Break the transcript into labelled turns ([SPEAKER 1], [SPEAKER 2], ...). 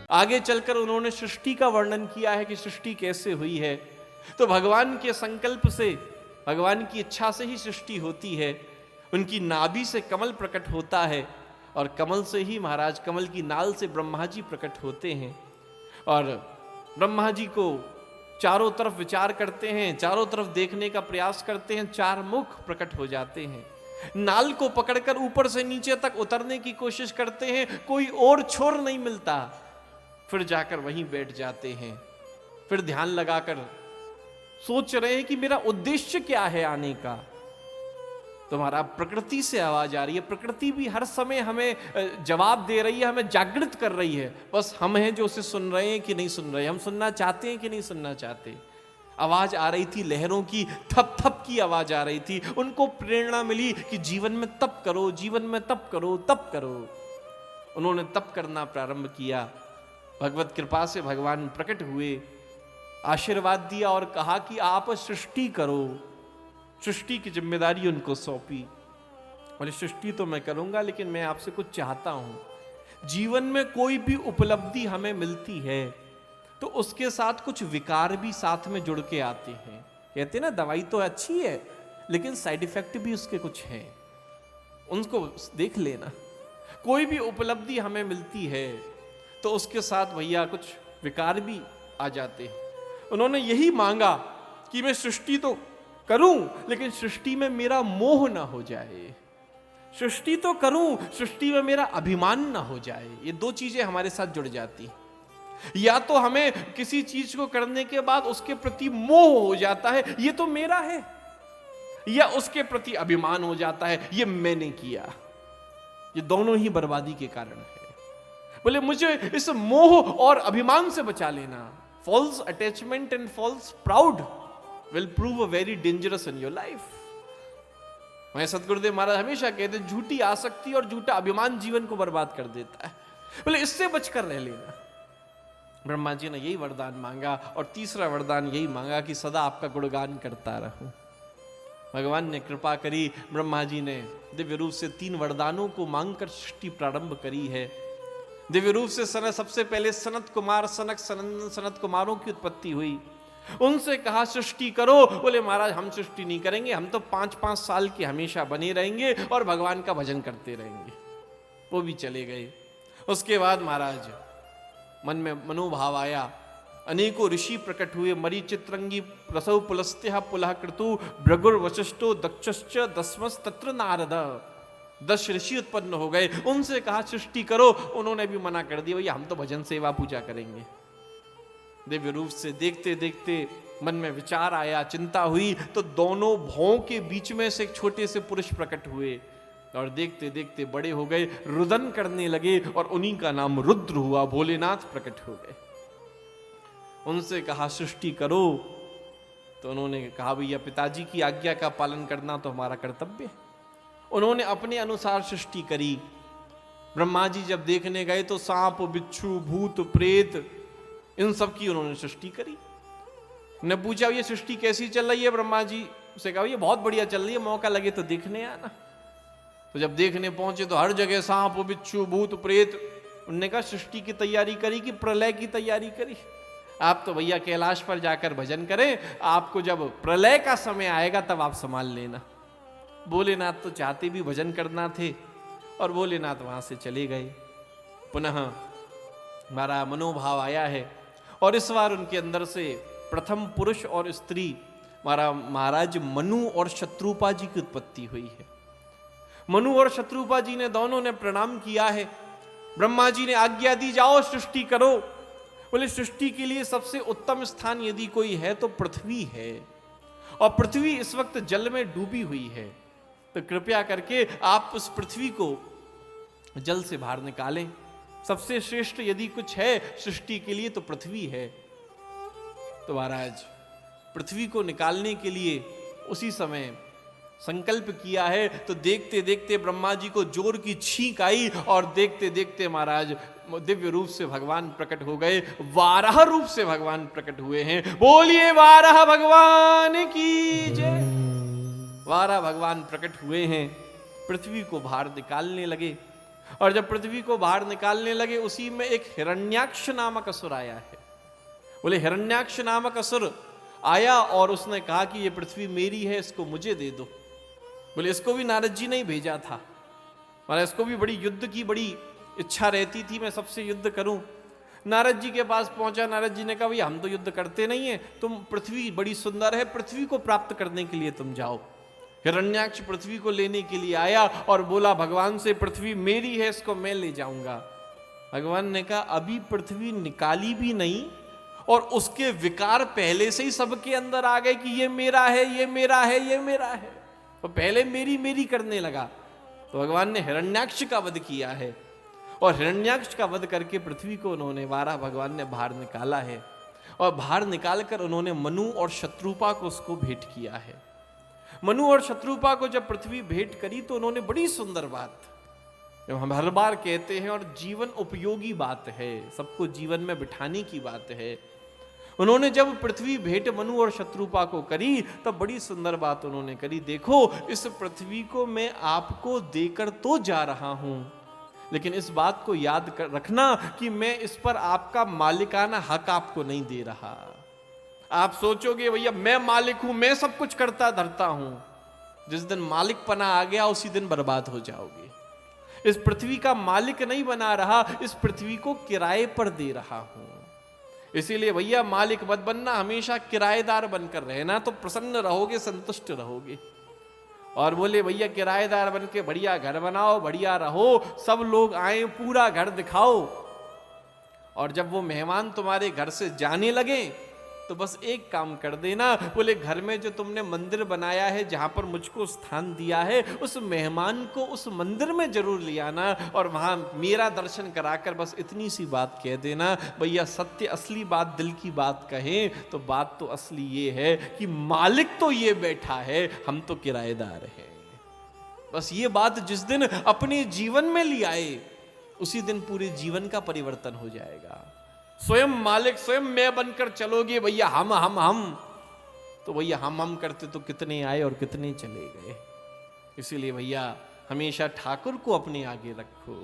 [SPEAKER 1] आगे चलकर उन्होंने सृष्टि का वर्णन किया है कि सृष्टि कैसे हुई है। तो भगवान के संकल्प से, भगवान की इच्छा से ही सृष्टि होती है। उनकी नाभि से कमल प्रकट होता है और कमल से ही महाराज, कमल की नाल से ब्रह्मा जी प्रकट होते हैं और ब्रह्मा जी को चारों तरफ विचार करते हैं, चारों तरफ देखने का प्रयास करते हैं, चार मुख प्रकट हो जाते हैं। नाल को पकड़कर ऊपर से नीचे तक उतरने की कोशिश करते हैं, कोई और छोर नहीं मिलता। फिर जाकर वहीं बैठ जाते हैं। फिर ध्यान लगाकर सोच रहे हैं कि मेरा उद्देश्य क्या है आने का। तुम्हारा प्रकृति से आवाज आ रही है, प्रकृति भी हर समय हमें जवाब दे रही है, हमें जागृत कर रही है। बस हम हैं जो उसे सुन रहे हैं कि नहीं सुन रहे, हम सुनना चाहते हैं कि नहीं सुनना चाहते। आवाज आ रही थी लहरों की, थप थप की आवाज आ रही थी। उनको प्रेरणा मिली कि जीवन में तप करो, जीवन में तप करो, तप करो। उन्होंने तप करना प्रारंभ किया। भगवत कृपा से भगवान प्रकट हुए, आशीर्वाद दिया और कहा कि आप सृष्टि करो। सृष्टि की जिम्मेदारी उनको सौंपी। और सृष्टि तो मैं करूंगा, लेकिन मैं आपसे कुछ चाहता हूं। जीवन में कोई भी उपलब्धि हमें मिलती है तो उसके साथ कुछ विकार भी साथ में जुड़ के आते हैं। कहते हैं ना, दवाई तो अच्छी है लेकिन साइड इफेक्ट भी उसके कुछ हैं, उनको देख लेना। कोई भी उपलब्धि हमें मिलती है तो उसके साथ भैया कुछ विकार भी आ जाते हैं। उन्होंने यही मांगा कि मैं सृष्टि तो करूं लेकिन सृष्टि में मेरा मोह ना हो जाए। सृष्टि तो करूं, सृष्टि में मेरा अभिमान ना हो जाए। ये दो चीजें हमारे साथ जुड़ जाती हैं। या तो हमें किसी चीज को करने के बाद उसके प्रति मोह हो जाता है, ये तो मेरा है, या उसके प्रति अभिमान हो जाता है, ये मैंने किया। ये दोनों ही बर्बादी के कारण है। बोले मुझे इस मोह और अभिमान से बचा लेना। False attachment and false proud will prove very dangerous in your life. मैं सतगुरुदेव महाराज हमेशा कहते हैं, झूठी आसक्ति और झूठा अभिमान जीवन को बर्बाद कर देता है। बोले इससे बचकर रह लेना। ब्रह्मा जी ने यही वरदान मांगा और तीसरा वरदान यही मांगा कि सदा आपका गुणगान करता रहूं। भगवान ने कृपा करी, ब्रह्मा जी ने दिव्य रूप से 3 वरदानों को मांगकर सृष्टि प्रारंभ करी है। दिव्य रूप से सबसे पहले सनत कुमार, सनक सनंदन सनत कुमारों की उत्पत्ति हुई। उनसे कहा सृष्टि करो। बोले महाराज हम सृष्टि नहीं करेंगे, हम तो 5-5 साल के हमेशा बने रहेंगे और भगवान का भजन करते रहेंगे। वो भी चले गए। उसके बाद महाराज मन में मनोभाव आया। अनेकों ऋषि प्रकट हुए। मरी चित्रंगी प्रसव पुलस्त्य पुलह क्रतु भृगुर वशिष्ठो दक्षश्च दस्मस तत्र नारद। 10 ऋषि उत्पन्न हो गए। उनसे कहा सृष्टि करो, उन्होंने भी मना कर दिया, भैया हम तो भजन सेवा पूजा करेंगे। दिव्य रूप से देखते देखते मन में विचार आया, चिंता हुई, तो दोनों भौं के बीच में से एक छोटे से पुरुष प्रकट हुए और देखते देखते बड़े हो गए, रुदन करने लगे और उन्हीं का नाम रुद्र हुआ। भोलेनाथ प्रकट हो गए। उनसे कहा सृष्टि करो, तो उन्होंने कहा भैया पिताजी की आज्ञा का पालन करना तो हमारा कर्तव्य है। उन्होंने अपने अनुसार सृष्टि करी। ब्रह्मा जी जब देखने गए तो सांप, बिच्छू, भूत, प्रेत, इन सब की उन्होंने सृष्टि करी। ने पूछा ये सृष्टि कैसी चल रही है? ब्रह्मा जी से कहा ये बहुत बढ़िया चल रही है, मौका लगे तो देखने आना। तो जब देखने पहुंचे तो हर जगह सांप, बिच्छू, भूत, प्रेत। उनने कहा सृष्टि की तैयारी करी कि प्रलय की तैयारी करी? आप तो भैया कैलाश पर जाकर भजन करें, आपको जब प्रलय का समय आएगा तब आप संभाल लेना। भोलेनाथ तो चाहते भी भजन करना थे और भोलेनाथ वहां से चले गए। पुनः हमारा मनोभाव आया है और इस बार उनके अंदर से प्रथम पुरुष और स्त्री हमारा महाराज मनु और शत्रुपा जी की उत्पत्ति हुई है। मनु और शत्रुपा जी ने दोनों ने प्रणाम किया है। ब्रह्मा जी ने आज्ञा दी जाओ सृष्टि करो। बोले सृष्टि के लिए सबसे उत्तम स्थान यदि कोई है तो पृथ्वी है, और पृथ्वी इस वक्त जल में डूबी हुई है, तो कृपया करके आप उस पृथ्वी को जल से बाहर निकालें। सबसे श्रेष्ठ यदि कुछ है सृष्टि के लिए तो पृथ्वी है। तो महाराज पृथ्वी को निकालने के लिए उसी समय संकल्प किया है। तो देखते देखते ब्रह्मा जी को जोर की छींक आई और देखते देखते महाराज दिव्य रूप से भगवान प्रकट हो गए। वाराह रूप से भगवान प्रकट हुए हैं। बोलिए वाराह भगवान की जय। वाराह भगवान प्रकट हुए हैं, पृथ्वी को बाहर निकालने लगे। और जब पृथ्वी को बाहर निकालने लगे, उसी में एक हिरण्याक्ष नामक असुर आया है। बोले हिरण्याक्ष नामक असुर आया और उसने कहा कि ये पृथ्वी मेरी है, इसको मुझे दे दो। बोले इसको भी नारद जी ने ही भेजा था, मतलब इसको भी बड़ी युद्ध की बड़ी इच्छा रहती थी, मैं सबसे युद्ध करूं। नारद जी के पास पहुंचा, नारद जी ने कहा भैया हम तो युद्ध करते नहीं है, तुम पृथ्वी बड़ी सुंदर है, पृथ्वी को प्राप्त करने के लिए तुम जाओ। हिरण्याक्ष पृथ्वी को लेने के लिए आया और बोला भगवान से पृथ्वी मेरी है, इसको मैं ले जाऊंगा। भगवान ने कहा अभी पृथ्वी निकाली भी नहीं और उसके विकार पहले से ही सबके अंदर आ गए कि ये मेरा है, ये मेरा है, ये मेरा है, तो पहले मेरी मेरी करने लगा। तो भगवान ने हिरण्याक्ष का वध किया है और हिरण्याक्ष का वध करके पृथ्वी को उन्होंने भगवान ने बाहर निकाला है और बाहर निकालकर उन्होंने मनु और शत्रुपा को उसको भेंट किया है। मनु और शत्रुपा को जब पृथ्वी भेंट करी तो उन्होंने बड़ी सुंदर बात, जो हम हर बार कहते हैं और जीवन उपयोगी बात है, सबको जीवन में बिठाने की बात है, उन्होंने जब पृथ्वी भेंट मनु और शत्रुपा को करी तब बड़ी सुंदर बात उन्होंने करी। देखो इस पृथ्वी को मैं आपको देकर तो जा रहा हूं, लेकिन इस बात को याद रखना कि मैं इस पर आपका मालिकाना हक आपको नहीं दे रहा। आप सोचोगे भैया मैं मालिक हूं, मैं सब कुछ करता धरता हूं, जिस दिन मालिकपना आ गया उसी दिन बर्बाद हो जाओगे। इस पृथ्वी का मालिक नहीं बना रहा, इस पृथ्वी को किराए पर दे रहा हूं। इसीलिए भैया मालिक मत बनना, हमेशा किराएदार बनकर रहना, तो प्रसन्न रहोगे, संतुष्ट रहोगे। और बोले भैया किराएदार बन के बढ़िया घर बनाओ, बढ़िया रहो, सब लोग आए, पूरा घर दिखाओ, और जब वो मेहमान तुम्हारे घर से जाने लगे तो बस एक काम कर देना, बोले घर में जो तुमने मंदिर बनाया है, जहां पर मुझको स्थान दिया है, उस मेहमान को उस मंदिर में जरूर ले आना और वहां मेरा दर्शन कराकर बस इतनी सी बात कह देना। भैया सत्य असली बात, दिल की बात कहें तो बात तो असली ये है कि मालिक तो ये बैठा है, हम तो किराएदार हैं। बस ये बात जिस दिन अपने जीवन में ले आए उसी दिन पूरे जीवन का परिवर्तन हो जाएगा। स्वयं मालिक, स्वयं मैं बनकर चलोगे भैया हम, तो भैया हम करते तो कितने आए और कितने चले गए। इसीलिए भैया हमेशा ठाकुर को अपने आगे रखो।